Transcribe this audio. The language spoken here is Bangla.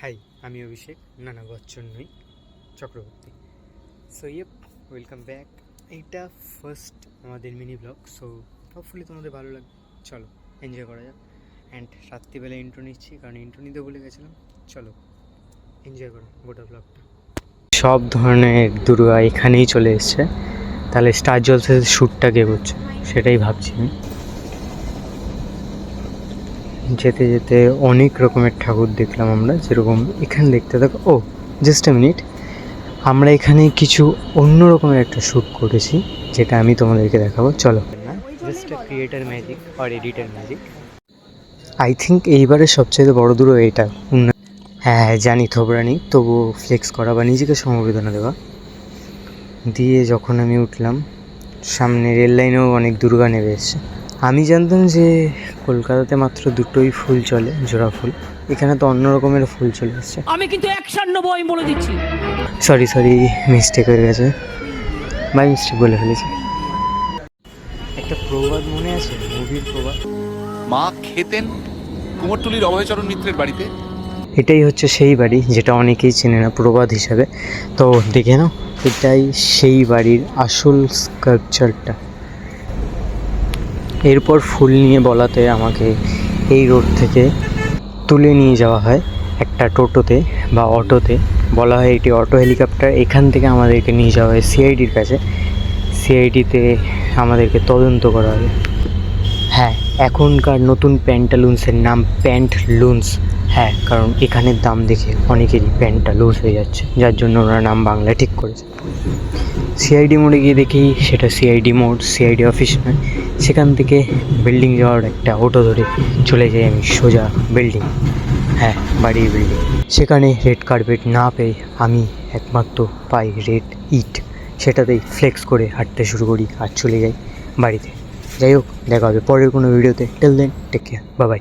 হাই, আমি অভিষেক, নানা বচ্চন নই, চক্রবর্তী। So welcome back. এইটা ফার্স্ট আমাদের মিনি ব্লগ, সো হোপফুলি তোমাদের ভালো লাগবে। চলো এনজয় করা যাক। অ্যান্ড রাত্রিবেলা ইন্ট্রো নিচ্ছি, কারণ ইন্ট্রো নিতে ভুলে গেছিলাম। চলো এনজয় করো গোটা ব্লগটা। সব ধরনের দুর্গা এখানেই চলে এসছে, তাহলে স্টার জলসের শ্যুটটা কে করছে সেটাই ভাবছি আমি। যেতে যেতে অনেক রকমের ঠাকুর দেখলাম আমরা, যেরকম এখানে দেখতে থাকো। ও জাস্ট এ মিনিট, আমরা এখানে কিছু অন্য রকমের একটা শ্যুট করেছি, যেটা আমি তোমাদেরকে দেখাবো। চলো না, জাস্ট এ ক্রিয়েটার ম্যাজিক আর এডিটার ম্যাজিক। আই থিঙ্ক এইবারের সবচেয়ে বড় দূরও এইটা। হ্যাঁ জানি থোবরানি, তবুও ফ্লেক্স করা বা নিজেকে সমবেদনা দেওয়া। দিয়ে যখন আমি উঠলাম, সামনে রেল লাইনেও অনেক দুর্গা নেমে এসছে। আমি জানতাম যে কলকাতাতে মাত্র দুটোই ফুল চলে, জোড়া ফুল। এখানে তো অন্য রকমের ফুল চলে এসছে। আমি কিন্তু 196 বলে দিচ্ছি। সরি মিস্টেক হয়ে গেছে, বাই মিস্টেক বলে ফেলেছি। একটা প্রবাদ মনে আছে, মুভির প্রবাদ, মা খেতেন কুমোরটুলির অভয়চরণ মিত্রের বাড়িতে। এটাই হচ্ছে সেই বাড়ি যেটা অনেকেই চেনে না প্রবাদ হিসাবে। তো দেখে নাও, এটাই সেই বাড়ির আসল স্কাল্পচারটা। এরপর ফুল নিয়ে বলাতে আমাকে এই রোড থেকে তুলে নিয়ে যাওয়া হয় একটা টোটোতে বা অটোতে। বলা হয় এটি অটো হেলিকপ্টার। এখান থেকে আমাদেরকে নিয়ে যাওয়া হয় সিআইডির কাছে। সিআইডিতে আমাদেরকে তদন্ত করা হবে। হ্যাঁ, এখনকার নতুন প্যান্টালুন্সের নাম প্যান্টলুন্স। হ্যাঁ, কারণ এখানের দাম দেখে অনেকেরই প্যান্টটা লুজ হয়ে যাচ্ছে, যার জন্য ওনারা নাম বাংলায় ঠিক করেছে। সিআইডি মোড়ে গিয়ে দেখি সেটা সিআইডি মোড়, সিআইডি অফিস নয়। সেখান থেকে বিল্ডিং যাওয়ার একটা অটো ধরে চলে যাই আমি সোজা বিল্ডিং। হ্যাঁ, বাড়ির বিল্ডিং। সেখানে রেড কার্পেট না পেয়ে আমি একমাত্র পাই রেড ইট। সেটাতেই ফ্লেক্স করে হাঁটতে শুরু করি আর চলে যাই বাড়িতে। যাই হোক, দেখা হবে পরের কোনো ভিডিওতে। Till then take care, bye by.